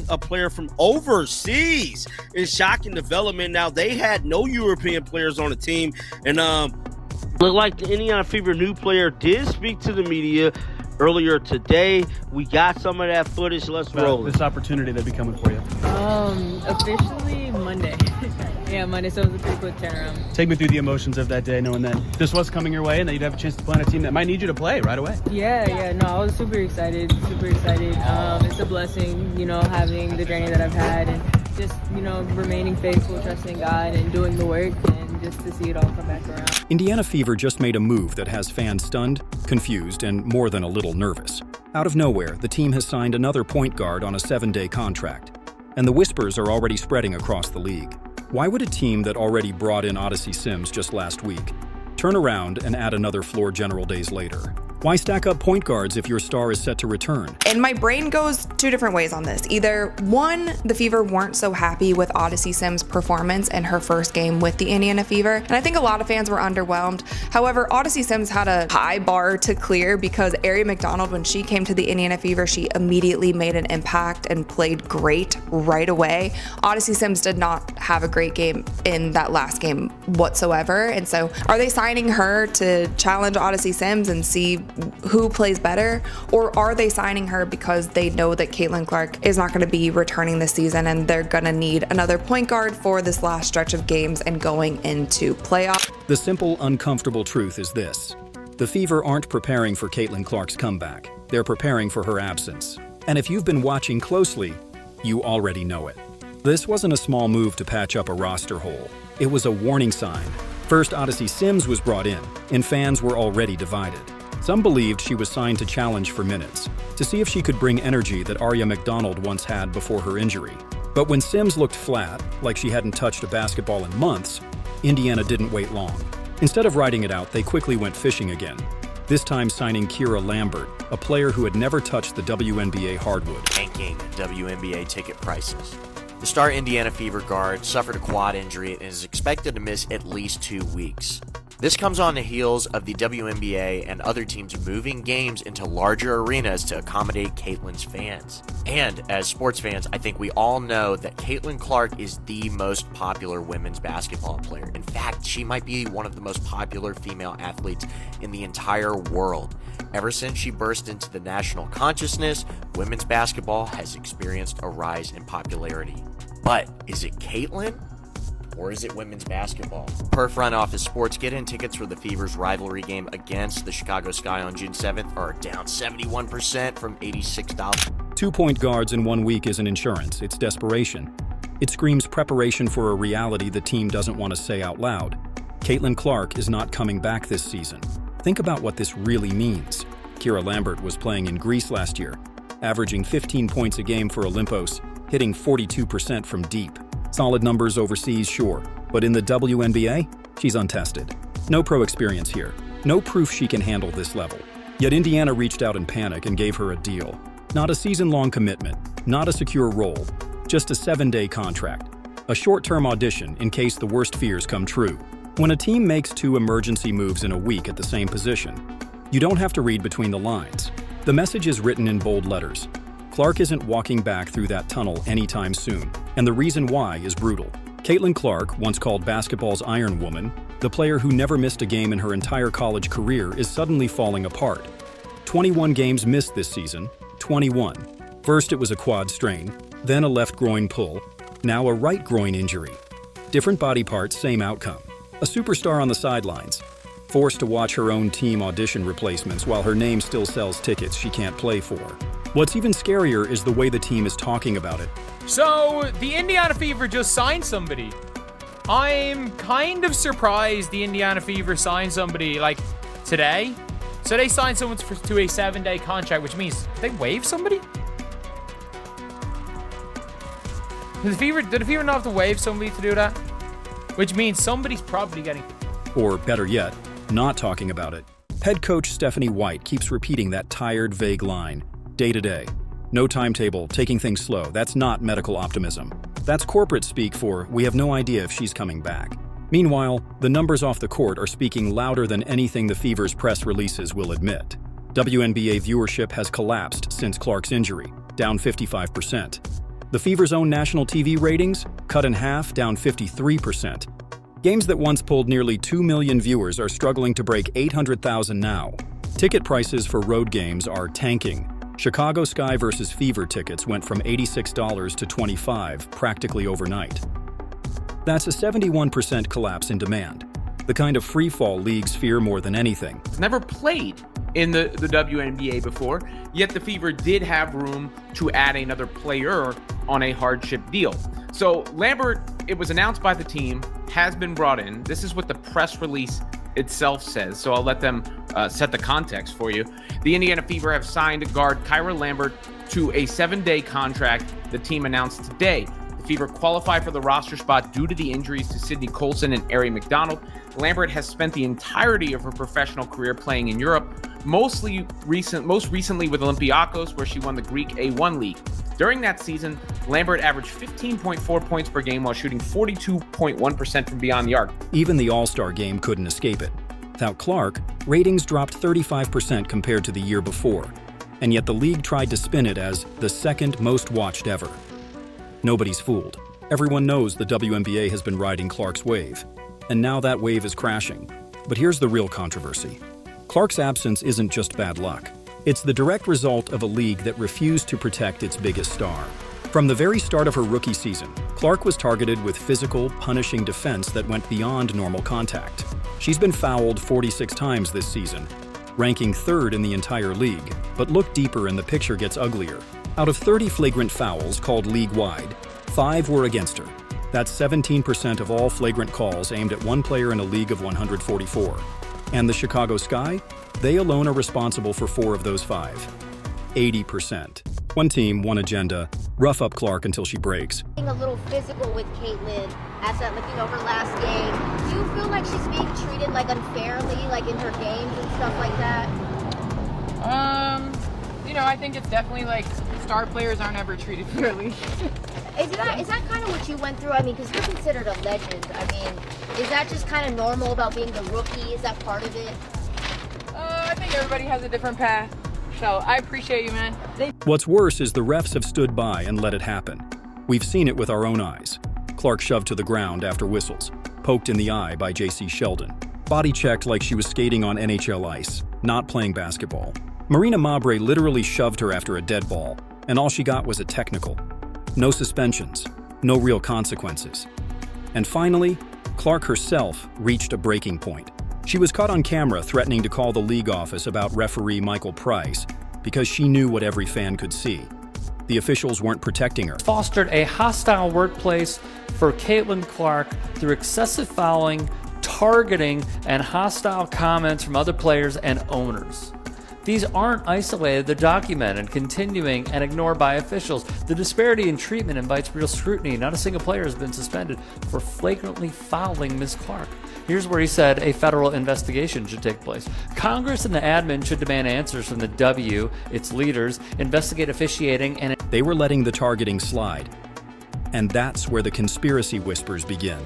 a player from overseas in shocking development. Now, they had no European players on the team, and looked like the Indiana Fever new player did speak to the media earlier today. We got some of that footage. Let's roll it. This opportunity that'd be coming for you. Officially Monday. Yeah, Monday, so it was a pretty quick turnaround. Take me through the emotions of that day, knowing that this was coming your way and that you'd have a chance to play on a team that might need you to play right away. Yeah, no, I was super excited. It's a blessing, having the journey that I've had and just, remaining faithful, trusting God and doing the work and just to see it all come back around. Indiana Fever just made a move that has fans stunned, confused, and more than a little nervous. Out of nowhere, the team has signed another point guard on a 7-day contract, and the whispers are already spreading across the league. Why would a team that already brought in Odyssey Sims just last week turn around and add another floor general days later? Why stack up point guards if your star is set to return? And my brain goes two different ways on this. Either one, the Fever weren't so happy with Odyssey Sims' performance in her first game with the Indiana Fever, and I think a lot of fans were underwhelmed. However, Odyssey Sims had a high bar to clear because Aria McDonald, when she came to the Indiana Fever, she immediately made an impact and played great right away. Odyssey Sims did not have a great game in that last game whatsoever, and so are they signing her to challenge Odyssey Sims and see who plays better, or are they signing her because they know that Caitlin Clark is not going to be returning this season and they're going to need another point guard for this last stretch of games and going into playoffs? The simple, uncomfortable truth is this. The Fever aren't preparing for Caitlin Clark's comeback. They're preparing for her absence. And if you've been watching closely, you already know it. This wasn't a small move to patch up a roster hole. It was a warning sign. First, Odyssey Sims was brought in, and fans were already divided. Some believed she was signed to challenge for minutes, to see if she could bring energy that Aria McDonald once had before her injury. But when Sims looked flat, like she hadn't touched a basketball in months, Indiana didn't wait long. Instead of riding it out, they quickly went fishing again, this time signing Kyra Lambert, a player who had never touched the WNBA hardwood. Tanking WNBA ticket prices. The star Indiana Fever guard suffered a quad injury and is expected to miss at least 2 weeks. This comes on the heels of the WNBA and other teams moving games into larger arenas to accommodate Caitlin's fans. And as sports fans, I think we all know that Caitlin Clark is the most popular women's basketball player. In fact, she might be one of the most popular female athletes in the entire world. Ever since she burst into the national consciousness, women's basketball has experienced a rise in popularity. But is it Caitlin? Or is it women's basketball? Per Front Office Sports, get-in tickets for the Fever's rivalry game against the Chicago Sky on June 7th are down 71% from $86. 2 point guards in 1 week isn't insurance, it's desperation. It screams preparation for a reality the team doesn't want to say out loud. Caitlin Clark is not coming back this season. Think about what this really means. Kyra Lambert was playing in Greece last year, averaging 15 points a game for Olympos, hitting 42% from deep. Solid numbers overseas, sure, but in the WNBA, she's untested. No pro experience here, no proof she can handle this level. Yet Indiana reached out in panic and gave her a deal. Not a season-long commitment, not a secure role, just a 7-day contract. A short-term audition in case the worst fears come true. When a team makes 2 emergency moves in a week at the same position, you don't have to read between the lines. The message is written in bold letters. Clark isn't walking back through that tunnel anytime soon, and the reason why is brutal. Caitlin Clark, once called basketball's Iron Woman, the player who never missed a game in her entire college career, is suddenly falling apart. 21 games missed this season, 21. First it was a quad strain, then a left groin pull, now a right groin injury. Different body parts, same outcome. A superstar on the sidelines, forced to watch her own team audition replacements while her name still sells tickets she can't play for. What's even scarier is the way the team is talking about it. So, the Indiana Fever just signed somebody. I'm kind of surprised the Indiana Fever signed somebody, like, today. So they signed someone to a 7-day contract, which means, did they waive somebody? Did the Fever not have to waive somebody to do that? Which means somebody's probably getting... Or, better yet, not talking about it. Head coach Stephanie White keeps repeating that tired, vague line. Day to day. No timetable, taking things slow. That's not medical optimism. That's corporate speak for, we have no idea if she's coming back. Meanwhile, the numbers off the court are speaking louder than anything the Fever's press releases will admit. WNBA viewership has collapsed since Clark's injury, down 55%. The Fever's own national TV ratings cut in half, down 53%. Games that once pulled nearly 2 million viewers are struggling to break 800,000 now. Ticket prices for road games are tanking. Chicago Sky versus Fever tickets went from $86 to $25 practically overnight. That's a 71% collapse in demand, the kind of free-fall leagues fear more than anything. Never played in the WNBA before, yet the Fever did have room to add another player on a hardship deal. So Lambert, it was announced by the team, has been brought in. This is what the press release itself says, so I'll let them set the context for you. The Indiana Fever have signed guard Kyra Lambert to a 7-day contract, the team announced today. The Fever qualified for the roster spot due to the injuries to Sydney Colson and Ari McDonald. Lambert has spent the entirety of her professional career playing in Europe, most recently with Olympiacos, where she won the Greek A1 League. During that season, Lambert averaged 15.4 points per game while shooting 42.1% from beyond the arc. Even the All Star Game couldn't escape it. Without Clark, ratings dropped 35% compared to the year before, and yet the league tried to spin it as the second most watched ever. Nobody's fooled. Everyone knows the WNBA has been riding Clark's wave, and now that wave is crashing. But here's the real controversy. Clark's absence isn't just bad luck. It's the direct result of a league that refused to protect its biggest star. From the very start of her rookie season, Clark was targeted with physical, punishing defense that went beyond normal contact. She's been fouled 46 times this season, ranking 3rd in the entire league. But look deeper and the picture gets uglier. Out of 30 flagrant fouls called league-wide, 5 were against her. That's 17% of all flagrant calls aimed at one player in a league of 144. And the Chicago Sky? They alone are responsible for 4 of those 5. 80%. One team, one agenda. Rough up Clark until she breaks. Being a little physical with Caitlin as that looking over last game. Do you feel like she's being treated like unfairly, like in her games and stuff like that? I think it's definitely like star players aren't ever treated fairly. Is that kind of what you went through? I mean, because you're considered a legend. I mean, is that just kind of normal about being the rookie? Is that part of it? I think everybody has a different path. So I appreciate you, man. What's worse is the refs have stood by and let it happen. We've seen it with our own eyes. Clark shoved to the ground after whistles, poked in the eye by J.C. Sheldon, body checked like she was skating on NHL ice, not playing basketball. Marina Mabre literally shoved her after a dead ball, and all she got was a technical. No suspensions, no real consequences. And finally, Clark herself reached a breaking point. She was caught on camera threatening to call the league office about referee Michael Price because she knew what every fan could see. The officials weren't protecting her. Fostered a hostile workplace for Caitlin Clark through excessive fouling, targeting, and hostile comments from other players and owners. These aren't isolated, they're documented, continuing, and ignored by officials. The disparity in treatment invites real scrutiny. Not a single player has been suspended for flagrantly fouling Ms. Clark. Here's where he said a federal investigation should take place. Congress and the admin should demand answers from the W, its leaders, investigate officiating, and they were letting the targeting slide. And that's where the conspiracy whispers begin.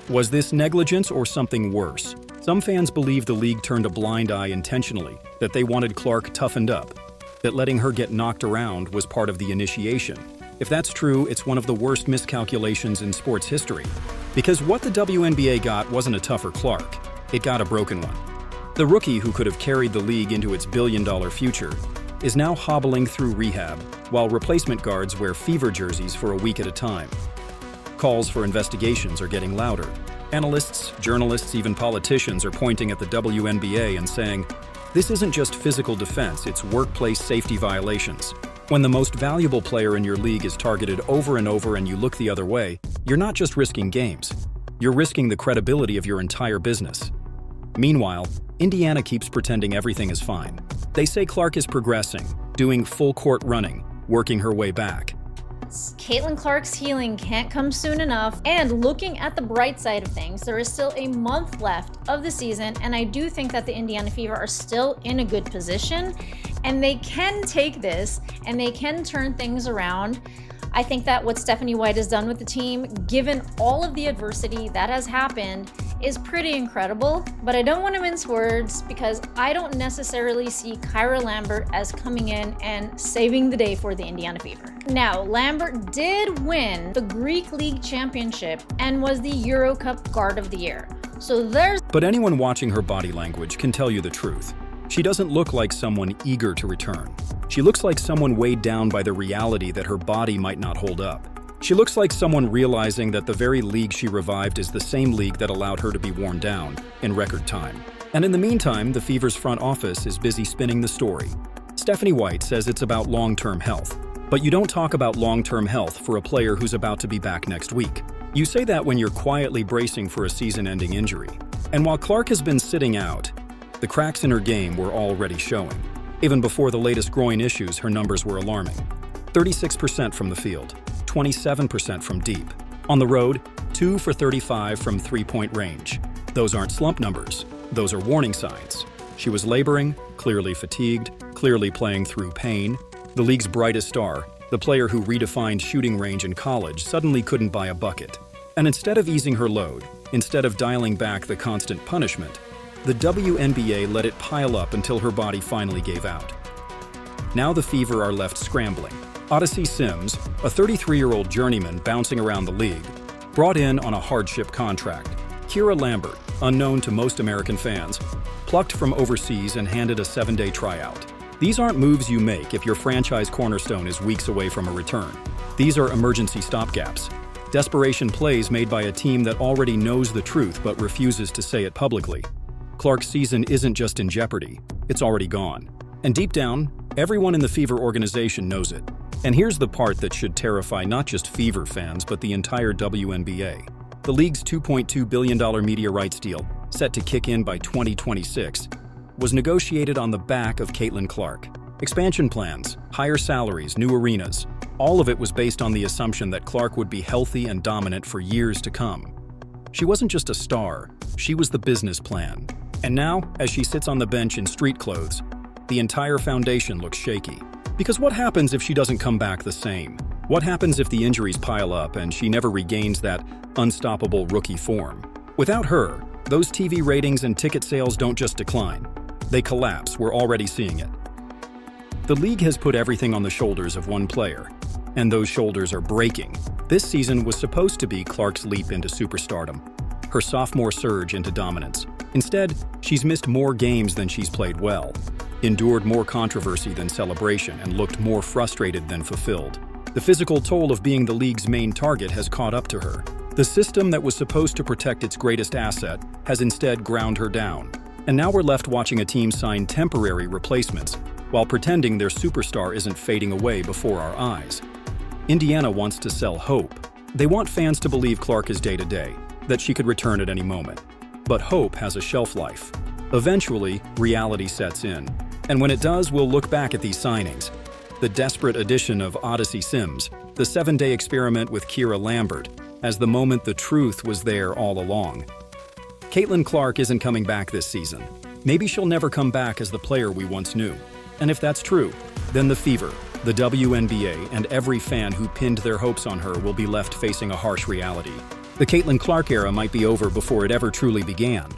Was this negligence or something worse? Some fans believe the league turned a blind eye intentionally, that they wanted Clark toughened up, that letting her get knocked around was part of the initiation. If that's true, it's one of the worst miscalculations in sports history. Because what the WNBA got wasn't a tougher Clark, it got a broken one. The rookie who could have carried the league into its billion-dollar future is now hobbling through rehab, while replacement guards wear Fever jerseys for a week at a time. Calls for investigations are getting louder. Analysts, journalists, even politicians are pointing at the WNBA and saying, this isn't just physical defense, it's workplace safety violations. When the most valuable player in your league is targeted over and over and you look the other way, you're not just risking games, you're risking the credibility of your entire business. Meanwhile, Indiana keeps pretending everything is fine. They say Clark is progressing, doing full court running, working her way back. Caitlin Clark's healing can't come soon enough, and looking at the bright side of things, there is still a month left of the season, and I do think that the Indiana Fever are still in a good position, and they can take this, and they can turn things around. I think that what Stephanie White has done with the team, given all of the adversity that has happened, is pretty incredible, but I don't want to mince words because I don't necessarily see Kyra Lambert as coming in and saving the day for the Indiana Fever. Now, Lambert did win the Greek League Championship and was the Euro Cup Guard of the Year. So there's... But anyone watching her body language can tell you the truth. She doesn't look like someone eager to return. She looks like someone weighed down by the reality that her body might not hold up. She looks like someone realizing that the very league she revived is the same league that allowed her to be worn down in record time. And in the meantime, the Fever's front office is busy spinning the story. Stephanie White says it's about long-term health. But you don't talk about long-term health for a player who's about to be back next week. You say that when you're quietly bracing for a season-ending injury. And while Clark has been sitting out, the cracks in her game were already showing. Even before the latest groin issues, her numbers were alarming. 36% from the field, 27% from deep. On the road, 2 for 35 from three-point range. Those aren't slump numbers. Those are warning signs. She was laboring, clearly fatigued, clearly playing through pain. The league's brightest star, the player who redefined shooting range in college, suddenly couldn't buy a bucket. And instead of easing her load, instead of dialing back the constant punishment, the WNBA let it pile up until her body finally gave out. Now the Fever are left scrambling. Odyssey Sims, a 33-year-old journeyman bouncing around the league, brought in on a hardship contract. Kyra Lambert, unknown to most American fans, plucked from overseas and handed a 7-day tryout. These aren't moves you make if your franchise cornerstone is weeks away from a return. These are emergency stopgaps. Desperation plays made by a team that already knows the truth but refuses to say it publicly. Clark's season isn't just in jeopardy, it's already gone. And deep down, everyone in the Fever organization knows it. And here's the part that should terrify not just Fever fans, but the entire WNBA. The league's $2.2 billion media rights deal, set to kick in by 2026, was negotiated on the back of Caitlin Clark. Expansion plans, higher salaries, new arenas, all of it was based on the assumption that Clark would be healthy and dominant for years to come. She wasn't just a star, she was the business plan. And now, as she sits on the bench in street clothes, the entire foundation looks shaky. Because what happens if she doesn't come back the same? What happens if the injuries pile up and she never regains that unstoppable rookie form? Without her, those TV ratings and ticket sales don't just decline. They collapse, we're already seeing it. The league has put everything on the shoulders of one player, and those shoulders are breaking. This season was supposed to be Clark's leap into superstardom, her sophomore surge into dominance. Instead, she's missed more games than she's played well, endured more controversy than celebration, and looked more frustrated than fulfilled. The physical toll of being the league's main target has caught up to her. The system that was supposed to protect its greatest asset has instead ground her down. And now we're left watching a team sign temporary replacements while pretending their superstar isn't fading away before our eyes. Indiana wants to sell hope. They want fans to believe Clark is day-to-day, that she could return at any moment. But hope has a shelf life. Eventually, reality sets in. And when it does, we'll look back at these signings. The desperate addition of Odyssey Sims, the 7-day experiment with Kyra Lambert, as the moment the truth was there all along. Caitlin Clark isn't coming back this season. Maybe she'll never come back as the player we once knew. And if that's true, then the Fever, the WNBA, and every fan who pinned their hopes on her will be left facing a harsh reality. The Caitlin Clark era might be over before it ever truly began.